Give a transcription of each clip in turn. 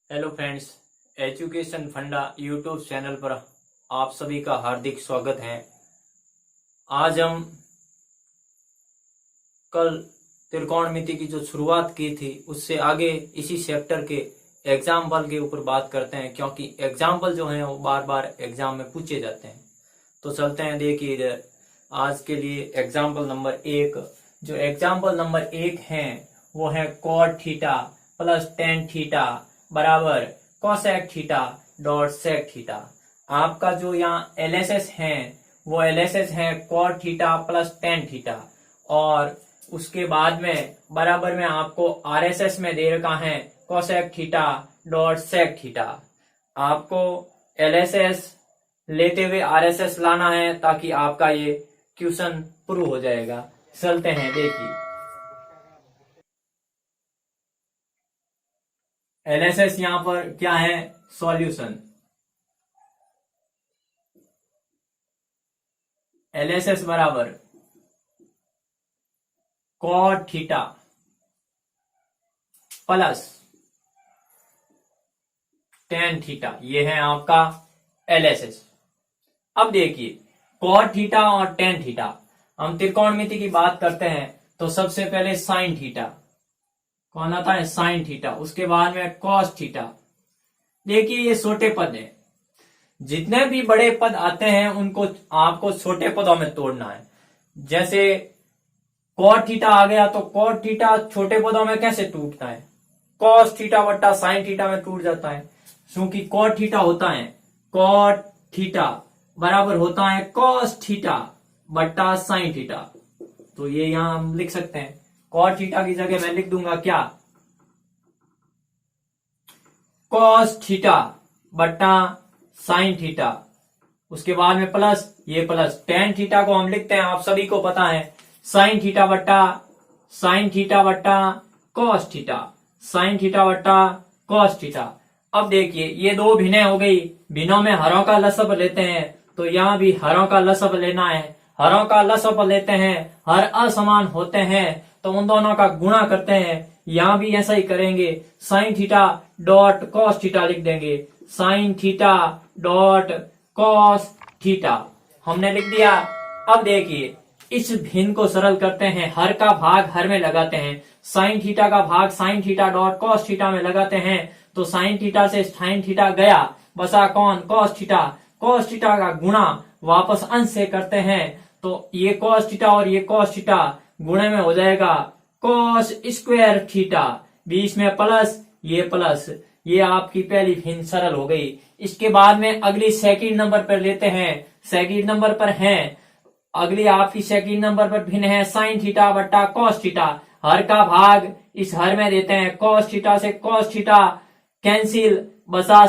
Hello friends, education फंडा YouTube channel पर आप सभी का हार्दिक स्वागत है। आज हम कल त्रिकोणमिति की जो शुरुआत की थी उससे आगे इसी चैप्टर के एग्जाम्पल के ऊपर बात करते हैं, क्योंकि एग्जाम्पल जो हैं वो बार बार एग्जाम में पूछे जाते हैं। तो चलते हैं, देखिए इधर आज के लिए एग्जाम्पल नंबर 1। जो एग्जाम्पल नंबर 1 है वो है cot theta plus tan theta बराबर cosec theta dot sec theta. आपका जो यहाँ एलएसएस है वो एलएसएस है cot theta plus tan theta, और उसके बाद में बराबर में आपको आरएसएस में दे रखा है cosec theta dot sec theta. आपको एलएसएस लेते हुए आरएसएस लाना है ताकि आपका ये क्वेश्चन प्रूव हो जाएगा। चलते हैं, देखिए एलएसएस यहां पर क्या है, सॉल्यूशन। एलएसएस बराबर cot theta plus tan theta, ये है आपका एलएसएस। अब देखिए cot थीटा और tan थीटा, हम त्रिकोणमिति की बात करते हैं तो सबसे पहले sin थीटा कौन आता है, sin थीटा, उसके बाद में cos थीटा। देखिए ये छोटे पद है, जितने भी बड़े पद आते हैं उनको आपको छोटे पदों में तोड़ना है। जैसे cot थीटा आ गया तो cot थीटा छोटे पदों में कैसे टूटता है, cos थीटा बट्टा sin थीटा में टूट जाता है, क्योंकि cot थीटा होता है cot थीटा बराबर होता है cos थीटा बट्टा sin थीटा। तो ये यहां हम लिख सकते हैं, cot थीटा की जगह मैं लिख दूंगा क्या, cos थीटा बट्टा sin थीटा, उसके बाद में प्लस ये प्लस tan थीटा को हम लिखते हैं, आप सभी को पता है sin थीटा बट्टा cos थीटा, sin थीटा बट्टा cos थीटा। अब देखिए ये दो भिन्नें हो गई, भिन्नों में हरों का लसब लेते हैं, तो यहां भी हरों का लसब लेना है। हरों का लसब लेते हैं, हर असमान होते हैं तो उन दोनों का गुणा करते हैं। यहां भी ऐसा ही करेंगे, sin theta dot cos theta लिख देंगे, sin theta dot cos theta हमने लिख दिया। अब देखिए इस भिन्न को सरल करते हैं, हर का भाग हर में लगाते हैं, sin थीटा का भाग sin theta dot cos theta में लगाते हैं, तो sin थीटा से sin थीटा गया, बसा कौन, cos थीटा का गुणा वापस अंश से करते हैं, तो ये cos थीटा और ये cos थीटा गुणे में हो जाएगा cos स्क्वायर थीटा, बीच में प्लस, ये आपकी पहली भिन्न सरल हो गई। इसके बाद में अगली सेकंड नंबर पर लेते हैं, सेकंड नंबर पर है अगली आपकी सेकंड नंबर पर भिन्न है sin थीटा बट्टा cos थीटा, हर का भाग इस हर में देते हैं, cos थीटा से cos थीटा कैंसिल, बसा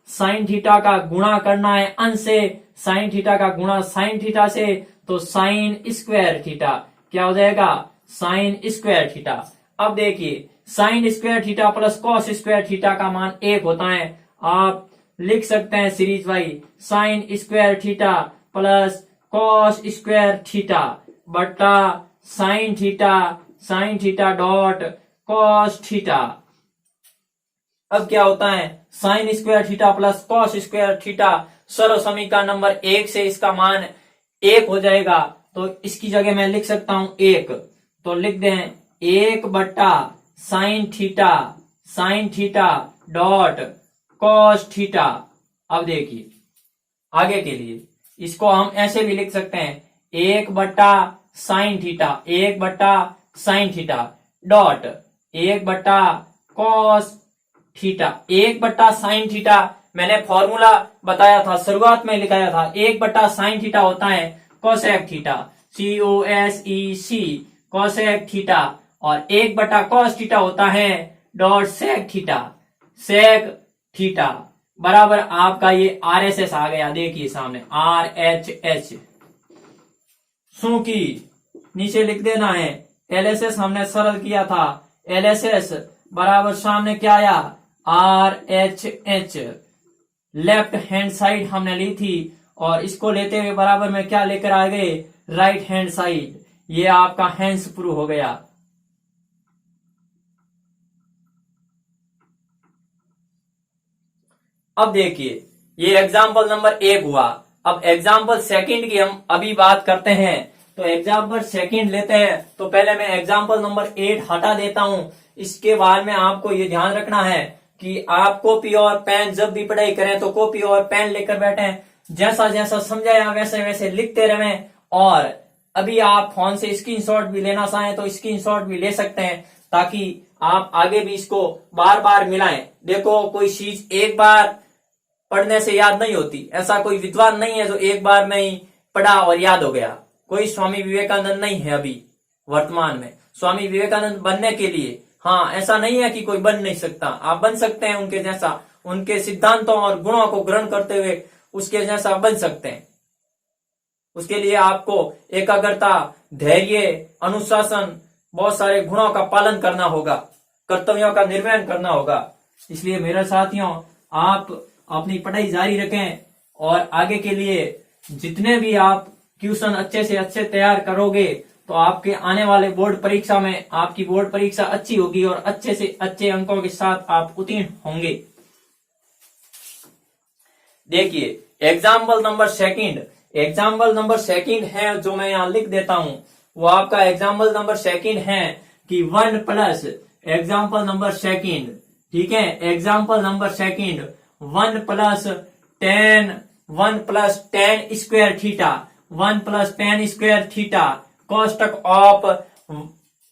sin थीटा का गुणा करना है अंश से, sin थीटा का गुणा sin थीटा से, तो sin स्क्वायर थीटा क्या हो जाएगा, sin स्क्वायर थीटा। अब देखिए sin square theta plus cos square theta का मान 1 होता है, आप लिख सकते हैं series wise sin square theta plus cos square theta बट्टा sin theta dot cos theta. अब क्या होता है, sin square theta plus cos square theta सरल समीकरण नंबर 1 से इसका मान 1 हो जाएगा, तो इसकी जगह मैं लिख सकता हूं 1, तो लिख दें 1 बट्टा sin theta dot cos theta. अब देखिए आगे के लिए इसको हम ऐसे भी लिख सकते हैं, 1 बट्टा sin थीटा डॉट 1 बट्टा cos थीटा। 1 बट्टा sin थीटा मैंने फॉर्मूला बताया था, शुरुआत में लिखाया था, 1 बट्टा sin थीटा होता है cosec theta, COSEC cosec theta, और 1 बट्टा cos थीटा होता है डॉट सेक थीटा बराबर आपका ये RSS आ गया, देखिए सामने RHS, की नीचे लिख देना है। LSS हमने सरल किया था, LSS बराबर सामने क्या आया, RHH, लेफ्ट हैंड साइड हमने ली थी, और इसको लेते हुए बराबर में क्या लेकर आ गए, राइट हैंड साइड, ये आपका हैंस प्रूव हो गया। अब देखिए ये एग्जाम्पल नंबर 1 हुआ। अब एग्जाम्पल सेकंड की हम अभी बात करते हैं। तो एग्जाम्पल सेकंड लेते हैं। तो पहले मैं एग्जाम्पल नंबर 8 हटा देता हूं। इसके बाद में आपको ये ध्यान रखना है कि आप कॉपी और पेन जब भी पढ़ाई करें तो कॉपी और पेन लेकर बैठें, जैसा जैसा समझाया वैसे वैसे लिखते रहें। और अभी आप फोन से स्क्रीनशॉट भी लेना चाहें तो स्क्रीनशॉट भी ले सकते हैं, ताकि आप आगे भी इसको बार बार मिलाएं। देखो कोई चीज एक बार पढ़ने से याद नहीं होती, ऐसा कोई विद्वान नहीं है जो एक बार में ही पढ़ा और याद हो गया। कोई स्वामी विवेकानंद नहीं है अभी वर्तमान में। स्वामी विवेकानंद बनने के लिए, हाँ, ऐसा नहीं है कि कोई बन नहीं सकता, आप बन सकते हैं उनके जैसा, उनके सिद्धांतों और गुणों को ग्रहण करते हुए उसके जैसा बन सकते हैं। उसके लिए आपको एकाग्रता, धैर्य, अनुशासन, बहुत सारे गुणों का पालन करना होगा, कर्तव्यों का निर्वहन करना होगा। इसलिए मेरे साथियों, आप अपनी पढ़ाई जारी रखें और आगे के लिए जितने भी आप क्वेश्चन अच्छे से अच्छे तैयार करोगे तो आपके आने वाले बोर्ड परीक्षा में आपकी बोर्ड परीक्षा अच्छी होगी और अच्छे से अच्छे अंकों के साथ आप उत्तीर्ण होंगे। देखिए एग्जाम्पल नंबर सेकंड है जो मैं यहाँ लिख देता हूं, वो आपका एग्जाम्पल नंबर सेकंड है कि 1 प्लस एग्जाम्पल नंबर सेकंड, ठीक है, example number second 1 plus 10 square theta, 1 plus 10 square theta कोष्टक of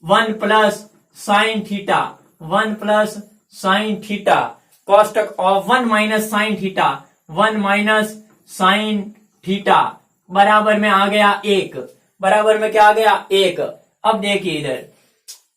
1 plus sine theta, 1 plus sine theta कोष्टक of 1 minus sine theta, 1 minus sine theta बराबर में आ गया 1। बराबर में क्या आ गया 1। अब देखिए इधर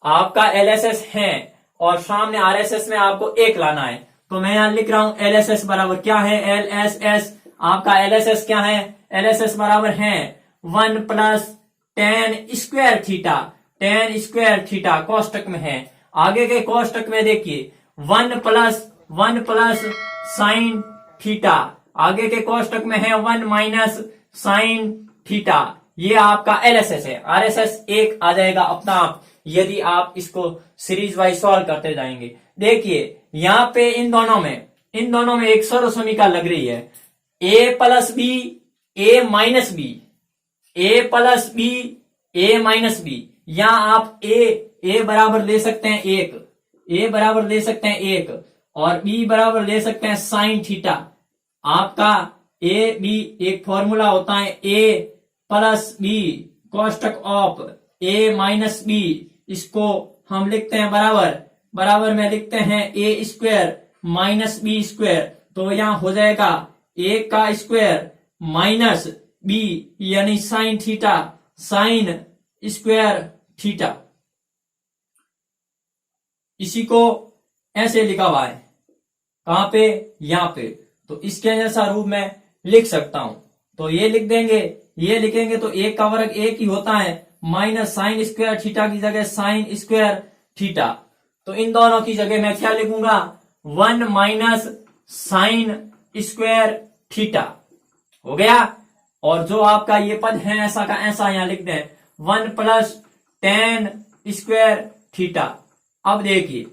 आपका एलएसएस है और सामने आरएसएस में आपको 1 लाना है। तो मैं यहां लिख रहा हूं एलएसएस बराबर क्या है, एलएसएस आपका एलएसएस क्या है, एलएसएस बराबर है 1 plus 10 square theta, 10 square theta कोष्टक में है। आगे के कोष्टक में देखिए 1 प्लस साइन थीटा, आगे के कोष्टक में है 1 माइनस साइन थीटा। ये आपका एलएसएस है। आरएसएस 1 आ जाएगा अपना आप, यदि आप इसको सीरीज वाइज सॉल्व करते जाएंगे। देखिए यहाँ पे इन दोनों में एक सर्वसमीका लग रही है, a plus B A minus B, A plus B A minus B. यहां आप ए बराबर ले सकते हैं 1, ए बराबर ले सकते हैं 1 और बी बराबर ले सकते हैं साइन थीटा। आपका ए बी एक फॉर्मूला होता है ए प्लस बी कोष्टक ऑफ ए माइनस बी, इसको हम लिखते हैं बराबर में लिखते हैं A square minus B square. तो यहां हो जाएगा ए का स्क्वायर माइनस बी यानी sine theta, sine square theta. इसी को ऐसे लिखा हुआ है, कहां पे, यहां पे। तो इसके जैसा रूप में लिख सकता हूं। तो ये लिख देंगे, ये लिखेंगे तो 1 का वर्ग 1 ही होता है, माइनस साइन स्क्वायर थीटा की जगह साइन स्क्वायर थीटा। तो इन दोनों की जगह मैं क्या लिखूंगा, 1 माइनस साइन स्क्वायर थीटा हो गया। और जो आपका ये पद है ऐसा का ऐसा यहां लिख दें 1 प्लस 10 स्क्वायर थीटा। अब देखिए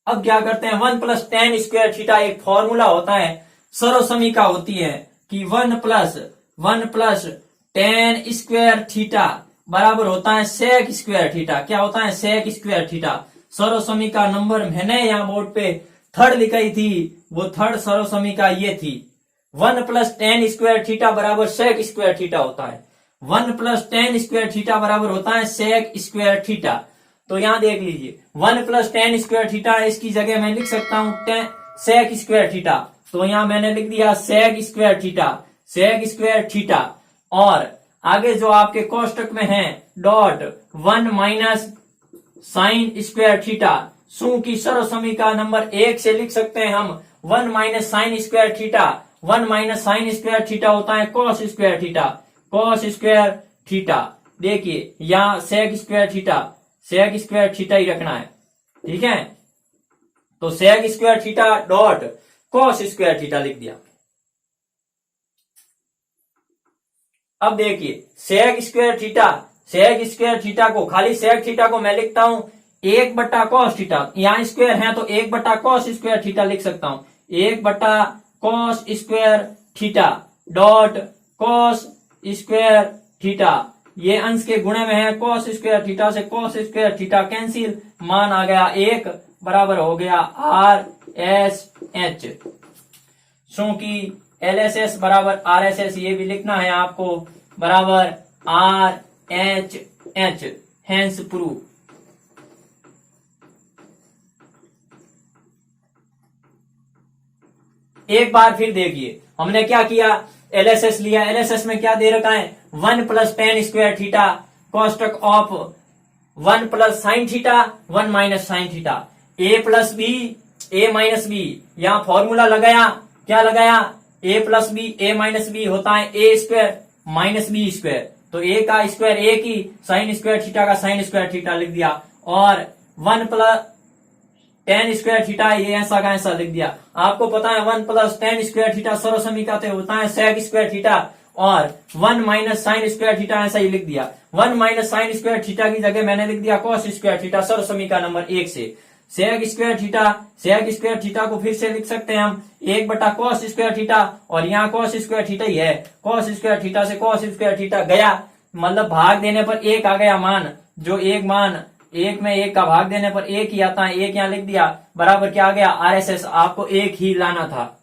अब क्या करते हैं, 1 प्लस 10 स्क्वायर थीटा एक फॉर्मूला होता है, सर्वसमीका होती है कि 1 प्लस 10 स्क्वायर थीटा बराबर होता है सेक स्क्वायर थीटा। क्या होता है, सेक स्क्वायर थीटा। सर्वसमीका नंबर मैंने यहाँ बोर्ड पे 3rd लिखाई थी, वो 3rd सर्वसमीका ये थी। 1 प्लस 10 स्क्वायर थीटा बराबर सेक स्क्वायर थीटा होता है। 1 प्लस 10 स्क्वायर थीटा बराबर होता है सेक स्क्वायर थीटा। तो यहाँ देख लीजिए 1 प्लस 10 स्क्वायर थीटा, इसकी जगह मैं लिख सकता हूँ सेक स्क्वायर थीटा। तो यहाँ मैंने लिख दिया sec square theta, sec square theta. और आगे जो आपके कोष्टक में है dot 1 minus sine square theta, सु की सर्वसमीका नंबर 1 से लिख सकते हैं हम 1 minus sine square theta. 1 minus sine square theta होता है cos square theta, cos square theta. देखिए यहाँ सेक स्क्वायर थीटा ही रखना है, ठीक है। तो sec square theta dot cos square theta लिख दिया। अब देखिए सेक स्क्वायर थीटा को, खाली सेक थीटा को मैं लिखता हूं 1 बटा कॉस थीटा। यहाँ स्क्वायर है तो 1 बटा कॉस स्क्वायर थीटा लिख सकता हूं। 1/cos square theta dot cos square theta, ये अंश के गुणे में है, cos स्क्वायर थीटा से cos स्क्वायर थीटा कैंसिल, मान आ गया 1 बराबर हो गया RSH। क्योंकि LSS बराबर RSS ये भी लिखना है आपको, बराबर RHH, हेंस प्रूव। एक बार फिर देखिए हमने क्या किया, LSS लिया, LSS में क्या दे रखा है 1 + tan स्क्वायर थीटा कोष्टक of 1 + sin theta 1 - sin theta, a + b a - b, यहां फॉर्मूला लगाया, क्या लगाया a + b a - b होता है a square minus B square, तो a का स्क्वायर a की, sin स्क्वायर थीटा का sin स्क्वायर थीटा लिख दिया, और 1 + tan स्क्वायर थीटा ये ऐसा का ऐसा लिख दिया। आपको पता है 1 + tan स्क्वायर थीटा सर्वसमीका होता है sec स्क्वायर थीटा, और 1 - sin स्क्वायर थीटा ऐसा ही लिख दिया। 1 - sin स्क्वायर थीटा की जगह मैंने लिख दिया cos स्क्वायर थीटा सर्वसमीका नंबर 1 से। sec स्क्वायर थीटा को फिर से लिख सकते हैं हम 1/cos स्क्वायर थीटा, और यहाँ cos स्क्वायर थीटा ही है, cos स्क्वायर थीटा से cos स्क्वायर थीटा गया, मतलब भाग देने पर 1 आ गया मान, जो एक मान 1 में 1 का भाग देने पर 1 ही आता है, 1 यहाँ लिख दिया, बराबर क्या आ गया RSS, आपको 1 ही लाना था।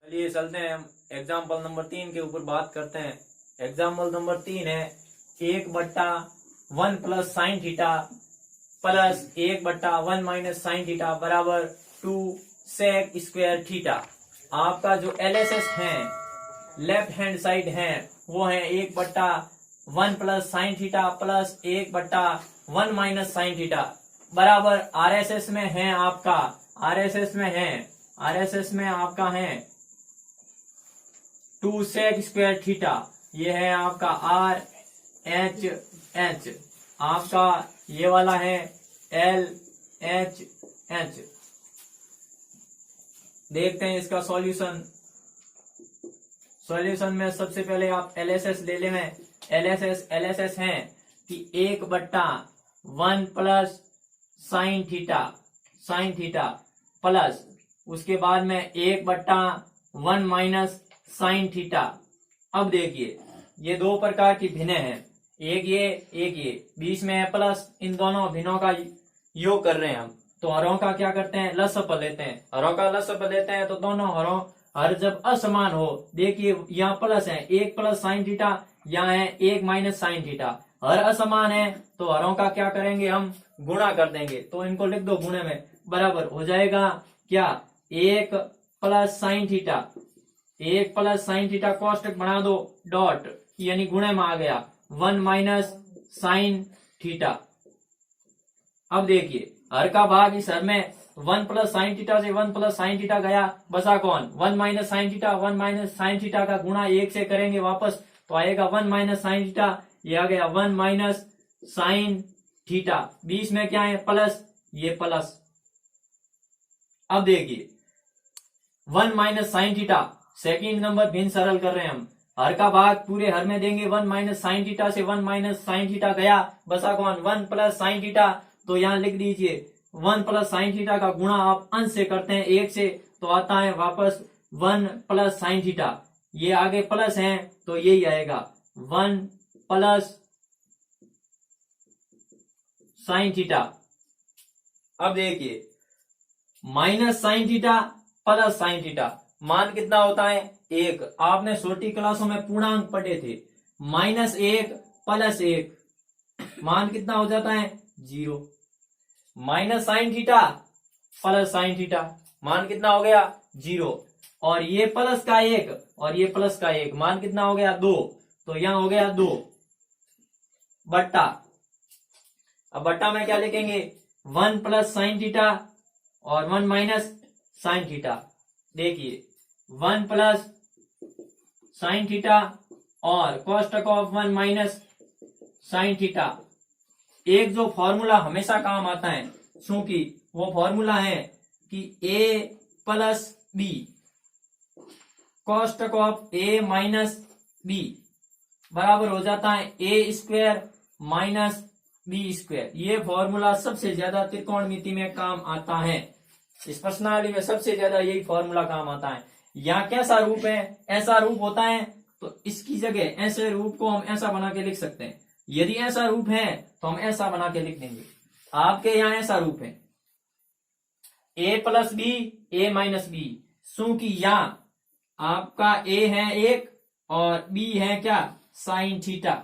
चलिए चलते हैं हम एग्जाम्पल नंबर 3 के ऊपर बात करते हैं। एग्जाम्पल नंबर 3 है 1/1 + sin theta plus 1/1 - sin theta बराबर 2 sec स्क्वायर थीटा। आपका जो LSS है लेफ्ट हैंड साइड है वो है 1/1 + sin theta plus 1/1 - sin theta बराबर RSS में है आपका, RSS में आपका है 2 sec स्क्वायर थीटा, ये है आपका RHH, आपका ये वाला है LHH। देखते हैं इसका सॉल्यूशन। सॉल्यूशन में सबसे पहले आप LSS ले लें। LSS है कि 1/1 + sin थीटा प्लस उसके बाद में 1/1 - sin थीटा। अब देखिए ये दो प्रकार की भिन्नें हैं, एक ये बीच में है प्लस, इन दोनों भिन्नों का योग कर रहे हैं हम, तो हरों का क्या करते हैं लसप लेते हैं, हरों का लसप लेते हैं, तो दोनों हर जब असमान हो, देखिए यहाँ प्लस है 1 + sin थीटा, यहाँ है 1 - sin थीटा, हर असमान है तो हरों का क्या करेंगे हम गुणा कर देंगे, तो इनको लिख दो गुणे में, बराबर हो जाएगा क्या 1 + sin थीटा, 1 + sin थीटा कोष्टक बना दो डॉट, यानी गुणे में आ गया 1 - sin थीटा। अब देखिए हर का भाग इस हर में 1 + sin थीटा से 1 + sin थीटा गया, बसा कौन 1 - sin थीटा, 1 - sin थीटा का गुणा 1 से करेंगे वापस, तो आएगा 1 - sin थीटा, ये आ गया 1 - sin थीटा, बीच में क्या है प्लस, ये प्लस। अब देखिए 1 - sin थीटा सेकेंड नंबर भिन्न सरल कर रहे हैं हम, हर का भाग पूरे हर में देंगे 1 - sin थीटा से 1 - sin थीटा गया, बसा कौन 1 + sin थीटा, तो यहां लिख दीजिए 1 + sin थीटा का गुणा आप अंश से करते हैं 1 से, तो आता है वापस 1 + sin थीटा, ये आगे प्लस है तो यही आएगा 1 + sin थीटा। अब देखिए -sin theta plus sin theta मान कितना होता है 1, आपने छोटी क्लासों में पूर्णांक पढ़े थे, -1 + 1 मान कितना हो जाता है 0, -sin theta plus sin theta मान कितना हो गया 0, और ये प्लस का 1 और ये प्लस का 1 मान कितना हो गया 2, तो यहां हो गया 2 बट्टा, अब बट्टा में क्या लिखेंगे 1 + sin थीटा और 1 - sin थीटा। देखिए 1 + sin थीटा और कोष्टक ऑफ 1 - sin थीटा, एक जो फॉर्मूला हमेशा काम आता है, क्योंकि वो फॉर्मूला है कि a + b कोष्टक ऑफ a - b बराबर हो जाता है a² - बी स्क्वायर। ये फॉर्मूला सबसे ज्यादा त्रिकोणमिति में काम आता है, इस प्रश्नावली में सबसे ज्यादा यही फॉर्मूला काम आता है। यहाँ कैसा रूप है, ऐसा रूप होता है, तो इसकी जगह ऐसे रूप को हम ऐसा बना के लिख सकते हैं। यदि ऐसा रूप है तो हम ऐसा बना के लिख देंगे। आपके यहाँ ऐसा रूप है a plus B A minus B, क्योंकि यहाँ आपका a है एक और b है क्या, साइन थीटा।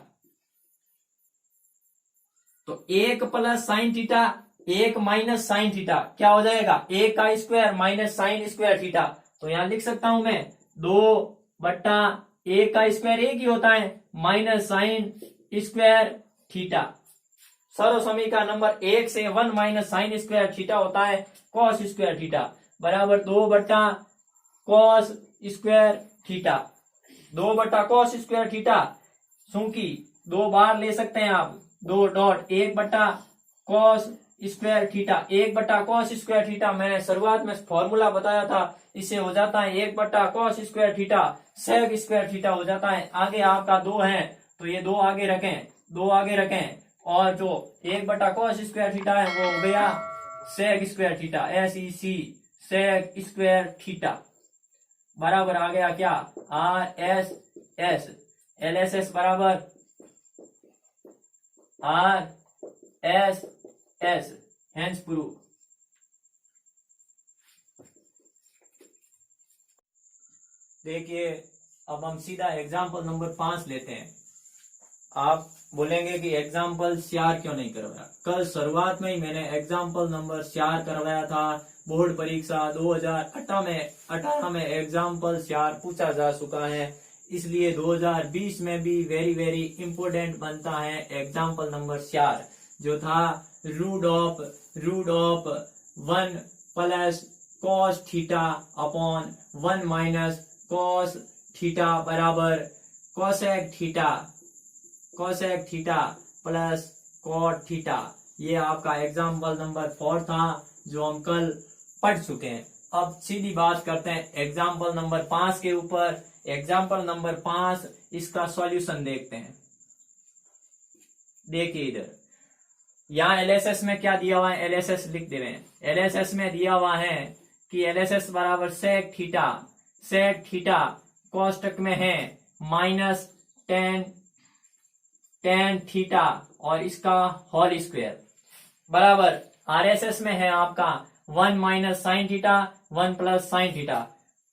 तो एक प्लस साइन थीटा, एक माइनस साइन थीटा, क्या हो जाएगा, एक का square minus sine square theta. तो यहां लिख सकता हूं मैं 2/1 का स्क्वायर एक ही होता है, माइनस साइन स्क्वायर थीटा। सर्व समीकरण नंबर 1 से 1 माइनस साइन स्क्वायर थीटा होता है कॉस स्क्वायर थीटा, बराबर 2/कॉस स्क्वायर थीटा। 2/कॉस स्क्वायर थीटा, क्योंकि 2 बार ले सकते हैं आप, 2 डॉट 1/कॉस स्क्वायर थीटा। 1/कॉस स्क्वायर थीटा मैंने शुरुआत में फॉर्मूला बताया था, इससे हो जाता है 1/कॉस square theta sec square theta हो जाता है। आगे आपका 2 है तो ये 2 आगे रखें, 2 आगे रखें, और जो 1/कॉस स्क्वायर थीटा है वो हो गया sec square theta, SEC sec square theta, बराबर आ गया क्या, RSS। LSS बराबर RSS, हेंस प्रूफ। देखिए अब हम सीधा एग्जाम्पल नंबर 5 लेते हैं। आप बोलेंगे कि एग्जाम्पल 4 क्यों नहीं करवाया। कल शुरुआत में ही मैंने एग्जाम्पल नंबर 4 करवाया था। बोर्ड परीक्षा 2018 में एग्जाम्पल 4 पूछा जा चुका है, इसलिए 2020 में भी वेरी वेरी इंपोर्टेंट बनता है एग्जाम्पल नंबर 4, जो था root of 1 plus cos theta upon 1 minus cos theta बराबर cosec theta plus cot theta. ये आपका एग्जाम्पल नंबर 4 था जो हम कल पढ़ चुके हैं। अब सीधी बात करते हैं एग्जाम्पल नंबर 5 के ऊपर। एग्जाम्पल नंबर 5, इसका सॉल्यूशन देखते हैं। देखिए इधर, यहाँ LSS में क्या दिया हुआ है, LSS लिख दे रहे हैं। LSS में दिया हुआ है कि LSS बराबर सेक थीटा कोष्टक में है माइनस टेन थीटा और इसका होल स्क्वायर, बराबर RSS में है आपका 1 minus sine theta 1 plus sine theta.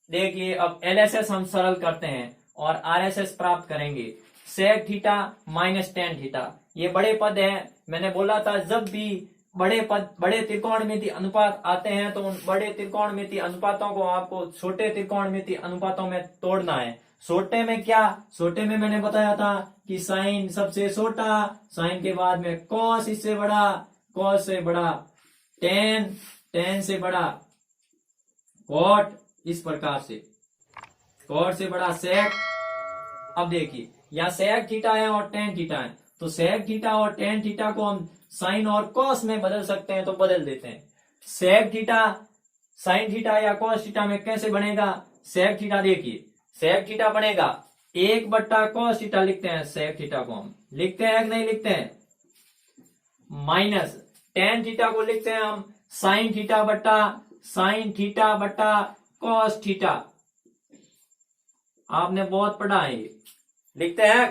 देखिए अब LSS हम सरल करते हैं और RSS प्राप्त करेंगे। Sec theta minus tan theta, ये बड़े पद है। मैंने बोला था जब भी बड़े त्रिकोणमिति अनुपात आते हैं तो उन बड़े त्रिकोणमिति अनुपातों को आपको छोटे त्रिकोणमिति अनुपातों में तोड़ना है। छोटे में मैंने बताया था कि साइन सबसे छोटा, साइन के बाद में कॉस इससे बड़ा, कॉस से बड़ा टेन से बड़ा कॉट, इस प्रकार से कॉट से बड़ा सेक। अब देखिए यहाँ सेक थीटा है और टेन थीटा है, तो सेक थीटा और टेन थीटा को हम साइन और कॉस में बदल सकते हैं, तो बदल देते हैं। सेक थीटा साइन थीटा या कॉस थीटा में कैसे बनेगा, सेक थीटा देखिए, सेक थीटा बनेगा 1/कॉस थीटा लिखते हैं, सेक थीटा को हम लिखते हैं कि नहीं लिखते हैं, माइनस टेन थीटा को लिखते हैं हम साइन थीटा बट्टा कॉस थीटा। आपने बहुत पढ़ा है ये, लिखते हैं।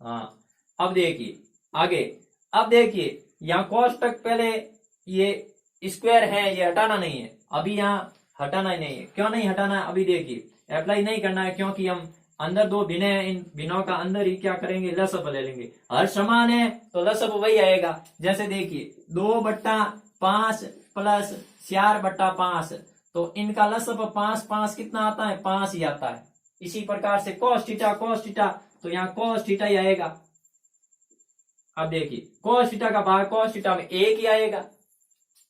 हाँ अब देखिए आगे, अब देखिए यहाँ कॉस तक पहले ये स्क्वायर है, ये हटाना नहीं है, अभी यहाँ हटाना ही नहीं है। क्यों नहीं हटाना है, अभी देखिए अप्लाई नहीं करना है, क्योंकि हम अंदर 2 भिन्न हैं, इन भिन्नों का अंदर ही क्या करेंगे, लसअप ले लेंगे। हर समान है तो लसअप वही आएगा। जैसे देखिए 2/5 प्लस 4/5, तो इनका लसअप 5 कितना आता है, 5 ही आता है। इसी प्रकार से कॉस थीटा, तो यहाँ कॉस थीटा ही आएगा। अब देखिए कॉस थीटा का भाग कॉस थीटा में 1 ही आएगा,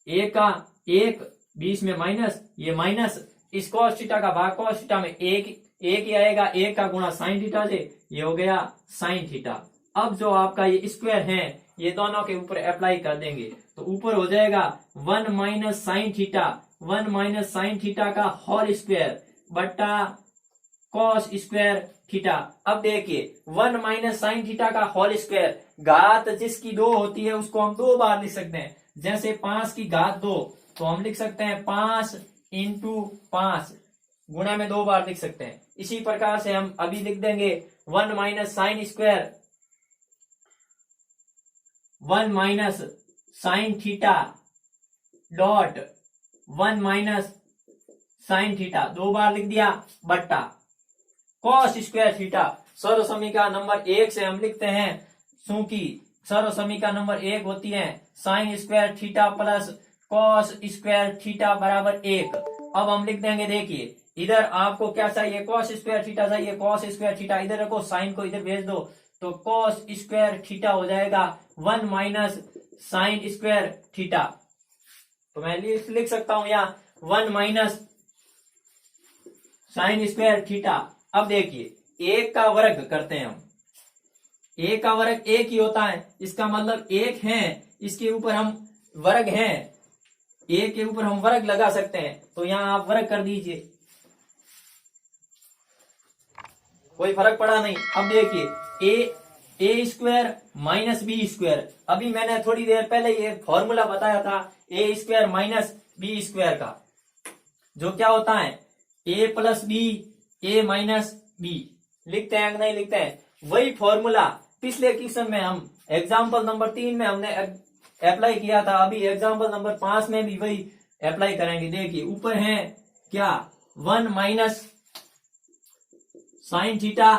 1 का 1 बीच में माइनस, ये माइनस, इस कॉस थीटा का भाग कॉस थीटा में 1 ही आएगा, 1 का गुणा साइन थीटा से, ये हो गया साइन थीटा। अब जो आपका ये स्क्वायर है ये दोनों के ऊपर अप्लाई कर देंगे, तो ऊपर हो जाएगा 1 माइनस साइन थीटा का होल स्क्वायर बट्टा कॉस स्क्वायर थीटा। अब देखिए 1 माइनस साइन थीटा का होल स्क्वायर, घात जिसकी 2 होती है उसको हम 2 बार लिख सकते हैं। जैसे 5 की घात 2 तो हम लिख सकते हैं 5 इंटू 5 गुणा में 2 बार लिख सकते हैं। इसी प्रकार से हम अभी लिख देंगे 1 minus sine square 1 minus sine theta dot 1 minus sine theta 2 बार लिख दिया बट्टा कॉस स्क्वायर थीटा। सर्वसमीकरण नंबर 1 से हम लिखते हैं, क्योंकि सर्वसमीकरण नंबर 1 होती है sign square theta plus cos square theta बराबर 1। अब हम लिख देंगे, देखिए इधर आपको क्या चाहिए, कॉस स्क्वायर थीटा चाहिए, कॉस स्क्वायर थीटा इधर रखो, साइन को इधर भेज दो तो कॉस स्क्वायर थीटा हो जाएगा 1 माइनस साइन स्क्वायर थीटा। तो मैं लिख सकता हूं यहाँ 1 माइनस साइन स्क्वायर थीटा। अब देखिए 1 का वर्ग करते हैं हम, 1 का वर्ग 1 ही होता है, इसका मतलब 1 है, इसके ऊपर हम वर्ग हैं, 1 के ऊपर हम वर्ग लगा सकते हैं, तो यहां आप वर्ग कर दीजिए, कोई फर्क पड़ा नहीं। अब देखिए ए स्क्वायर माइनस बी स्क्वायर, अभी मैंने थोड़ी देर पहले ये फॉर्मूला बताया था ए स्क्वायर माइनस बी स्क्वायर का, जो क्या होता है A plus B A minus B. लिखते हैं कि नहीं लिखते हैं, वही फॉर्मूला पिछले क्वेश्चन में हम एग्जाम्पल नंबर 3 में हमने अप्लाई किया था, अभी एग्जाम्पल नंबर 5 में भी वही अप्लाई करेंगे। देखिए ऊपर है क्या 1 minus sine theta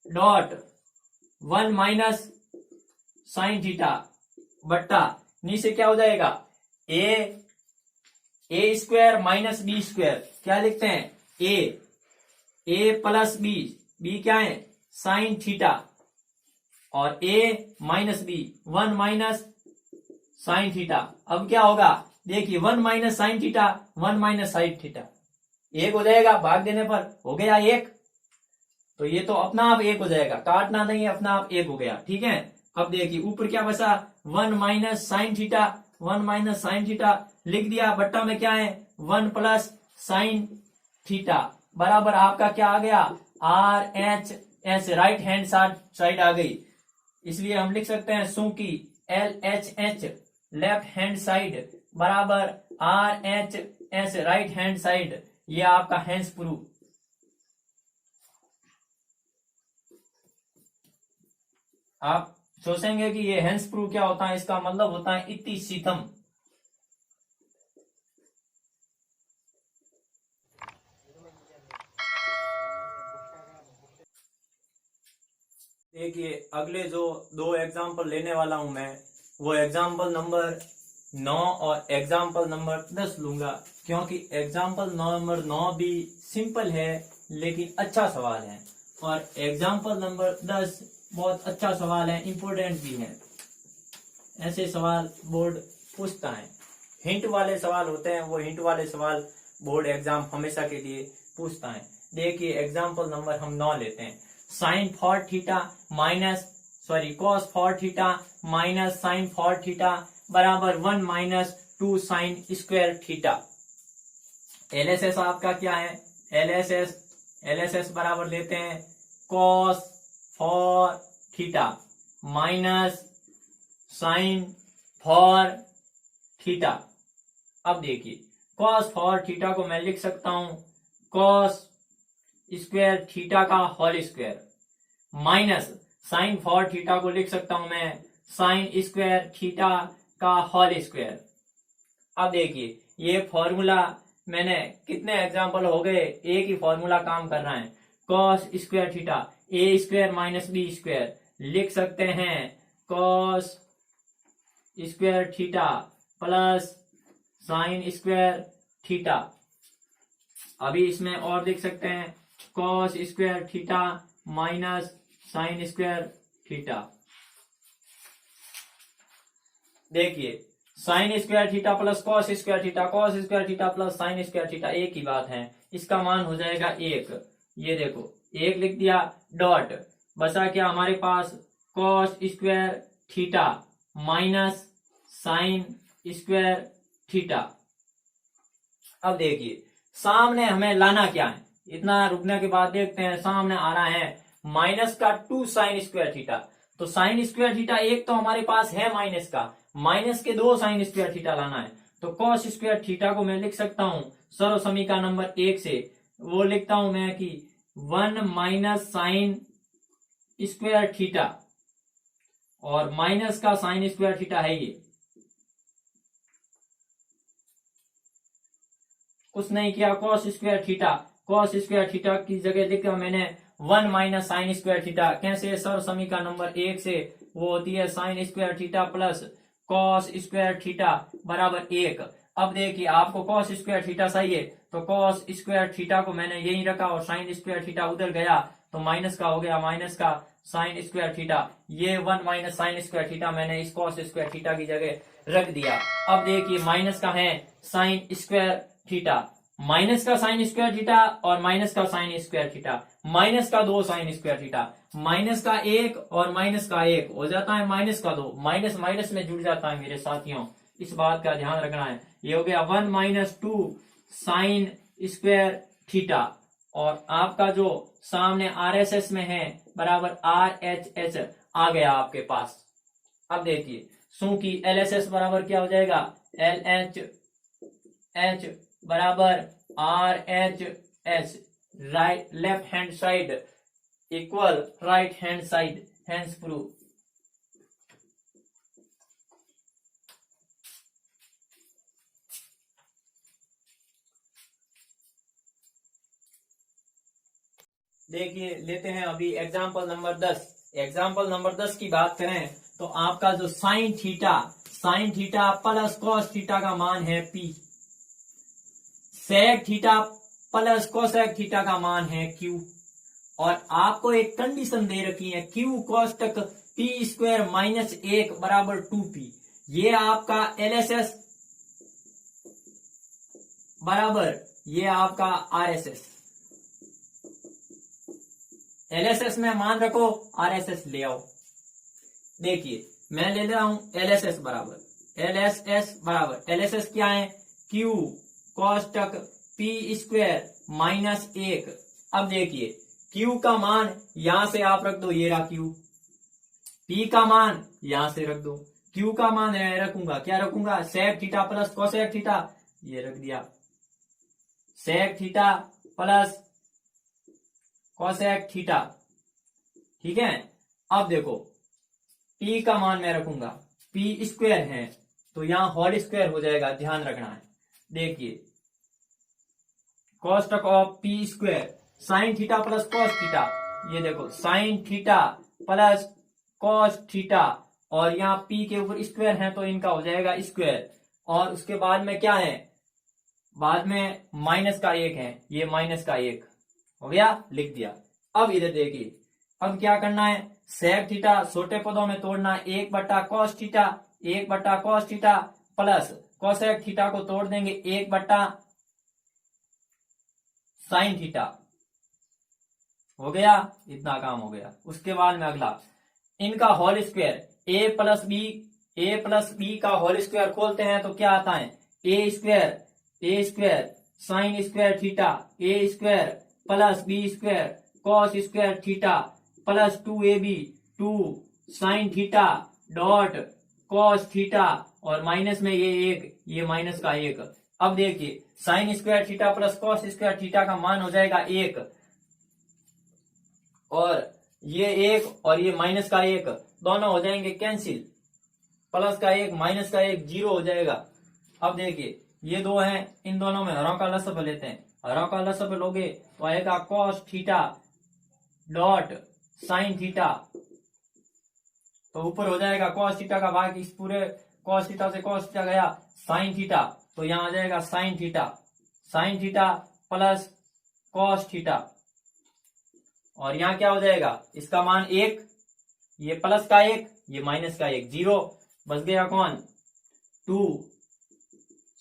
dot 1 minus sine theta बट्टा नीचे क्या हो जाएगा ए स्क्वायर माइनस बी स्क्वायर, क्या लिखते हैं ए प्लस बी क्या है साइन थीटा, और A minus B 1 minus sine theta. अब क्या होगा, देखिए 1 minus sine theta 1 minus sine theta 1 हो जाएगा, भाग देने पर हो गया 1, तो ये तो अपना आप 1 हो जाएगा, काटना नहीं है, अपना आप 1 हो गया। ठीक है, अब देखिए ऊपर क्या बचा 1 minus sine theta 1 minus sine theta लिख दिया, बट्टा में क्या है 1 प्लस साइन थीटा बराबर आपका क्या आ गया R H S, right hand side आ गई, इसलिए हम लिख सकते हैं क्योंकि L H S left hand side बराबर R H S right hand side, ये आपका हैंस प्रूफ। आप सोचेंगे कि ये हैंस प्रूफ क्या होता है, इसका मतलब होता है इति सीतम। देखिए अगले जो 2 एग्जाम्पल लेने वाला हूं मैं, वो एग्जाम्पल नंबर 9 और एग्जाम्पल नंबर 10 लूंगा, क्योंकि एग्जाम्पल नंबर 9 भी सिंपल है लेकिन अच्छा सवाल है, और एग्जाम्पल नंबर 10 बहुत अच्छा सवाल है, इंपॉर्टेंट भी है। ऐसे सवाल बोर्ड पूछता है, हिंट वाले सवाल होते हैं, वो हिंट वाले सवाल बोर्ड एग्जाम हमेशा के लिए पूछता है। देखिए एग्जाम्पल नंबर हम 9 लेते हैं, sine 4 theta cos 4 theta minus sine 4 theta बराबर 1 minus 2 sine square theta. LSS आपका क्या है, एलएसएस बराबर लेते हैं cos 4 theta minus sine 4 theta. अब देखिए कॉस 4 थीटा को मैं लिख सकता हूं कॉस स्क्वायर थीटा का whole square, minus sine 4 theta को लिख सकता हूं मैं साइन स्क्वायर थीटा का होल स्क्वायर। अब देखिए ये फॉर्मूला मैंने कितने एग्जाम्पल हो गए, एक ही फॉर्मूला काम कर रहा है, कॉस स्क्वायर थीटा ए स्क्वायर माइनस बी स्क्वायर लिख सकते हैं cos square theta plus sine square theta. अभी इसमें और लिख सकते हैं cos square theta minus sine square theta. देखिए sine square theta plus cos square theta, cos square theta plus sine square theta एक ही बात है, इसका मान हो जाएगा 1। ये देखो 1 लिख दिया, डॉट बचा क्या हमारे पास cos square theta minus sine square theta. अब देखिए सामने हमें लाना क्या है, इतना रुकने के बाद देखते हैं सामने आ रहा है माइनस का 2 साइन स्क्वायर थीटा। तो साइन स्क्वायर थीटा एक तो हमारे पास है माइनस का, माइनस के 2 साइन स्क्वायर थीटा लाना है। तो कॉस स्क्वायर थीटा को मैं लिख सकता हूं सर्व समीकरण नंबर 1 से, वो लिखता हूं मैं कि 1 माइनस साइन स्क्वायर थीटा, और माइनस का साइन स्क्वायर थीटा है ये, कुछ नहीं किया, cos square theta. Cos square theta की जगह लिखा मैंने 1 माइनस साइन स्क्वायर थीटा। कैसे? सर्व समीकरण नंबर 1 से, वो होती है sign square theta plus cos square theta बराबर 1। अब देखिए आपको कॉस स्क्वायर थीटा चाहिए, तो कॉस स्क्वायर थीटा को मैंने यही रखा और साइन स्क्वायर थीटा उधर गया, तो माइनस का हो गया माइनस का साइन स्क्वायर थीटा। ये 1 माइनस साइन स्क्वायर थीटा मैंने इस कॉस स्क्वायर थीटा की जगह रख दिया। अब देखिए माइनस का है साइन स्क्वायर थीटा, माइनस का साइन स्क्वायर थीटा और माइनस का साइन स्क्वायर थीटा, माइनस का 2 साइन स्क्वायर थीटा, माइनस का 1 और माइनस का 1 हो जाता है माइनस का 2, माइनस माइनस में जुड़ जाता है मेरे साथियों, इस बात का ध्यान रखना है। ये हो गया 1 माइनस 2 साइन स्क्वायर थीटा, और आपका जो सामने RSS में है बराबर RHH आ गया आपके पास। अब देखिए क्योंकि LSS बराबर क्या हो जाएगा, LHH बराबर RHS, right left hand side equal right hand side, hence proof. देखिए लेते हैं अभी एग्जाम्पल नंबर 10। एग्जाम्पल नंबर 10 की बात करें तो आपका जो sine theta plus cos theta का मान है P, sec theta plus cosec theta का मान है Q, और आपको एक कंडीशन दे रखी है Q कोष्टक P स्क्वायर माइनस 1 बराबर 2P। ये आपका LSS बराबर ये आपका RSS, LSS में मान रखो, RSS ले आओ। देखिए मैं ले रहा हूं LSS बराबर LSS क्या है, Q कोष्टक P स्क्वायर माइनस 1। अब देखिए Q का मान यहां से आप रख दो, ये रहा Q, P का मान यहां से रख दो, Q का मान रखूंगा, क्या रखूंगा, sec theta plus cosec theta, ये रख दिया, sec theta plus cosec theta, ठीक है। अब देखो P का मान मैं रखूंगा, P स्क्वायर है तो यहां होल स्क्वायर हो जाएगा, ध्यान रखना है। देखिए कोष्टक of P square sine theta plus cos theta, ये देखो sine theta plus cos theta, और यहाँ P के ऊपर स्क्वायर है तो इनका हो जाएगा स्क्वायर, और उसके बाद में क्या है, बाद में माइनस का 1 है, ये माइनस का 1 हो गया, लिख दिया। अब इधर देखिए अब क्या करना है, सेक थीटा छोटे पदों में तोड़ना, 1 बटा cos theta plus cosec theta को तोड़ देंगे 1 बटा साइन थीटा, हो गया, इतना काम हो गया। उसके बाद में अगला इनका whole square, a plus b का होल स्क्वायर खोलते हैं तो क्या आता है, a square sine square theta, A square plus b square cos square theta plus 2ab 2 sine theta dot cos theta, और माइनस में ये 1, ये माइनस का 1। अब देखिए sine square theta plus cos square theta का मान हो जाएगा 1, और ये 1 और ये माइनस का 1 दोनों हो जाएंगे कैंसिल, प्लस का 1 माइनस का 1 0 हो जाएगा। अब देखिए ये दो हैं, इन दोनों में हरों का लसब लेते हैं, हरों का लसब लोगे तो आएगा cos theta dot sine theta, तो ऊपर हो जाएगा कॉस थीटा का भाग इस पूरे कॉस थीटा से कॉस थीटा गया साइन थीटा, तो यहां आ जाएगा sign theta plus cos theta, और यहां क्या हो जाएगा, इसका मान 1, ये प्लस का 1 ये माइनस का 1 0, बच गया कौन 2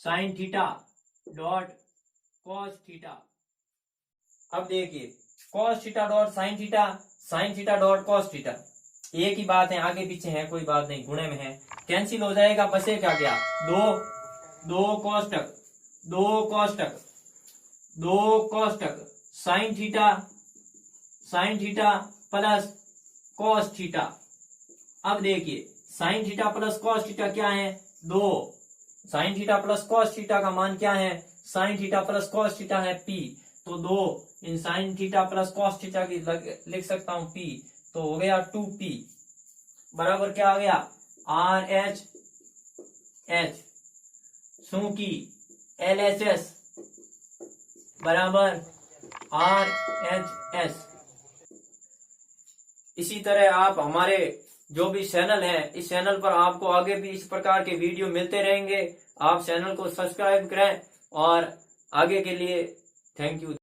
sine theta dot cos theta. अब देखिए cos theta dot sign theta dot cos theta, एक ही बात है, आगे पीछे है कोई बात नहीं, गुणे में है, कैंसिल हो जाएगा, बचे क्या गया दो कोष्टक sine theta plus cos theta. अब देखिए sine theta plus cos theta क्या है, 2। Sine theta plus cos theta का मान क्या है, sine theta plus cos theta है P, तो 2 इन sine theta plus cos theta की लिख सकता हूं P, तो हो गया 2P बराबर क्या आ गया, RH चूंकि LHS बराबर RHS। इसी तरह आप हमारे जो भी चैनल है, इस चैनल पर आपको आगे भी इस प्रकार के वीडियो मिलते रहेंगे। आप चैनल को सब्सक्राइब करें और आगे के लिए थैंक यू।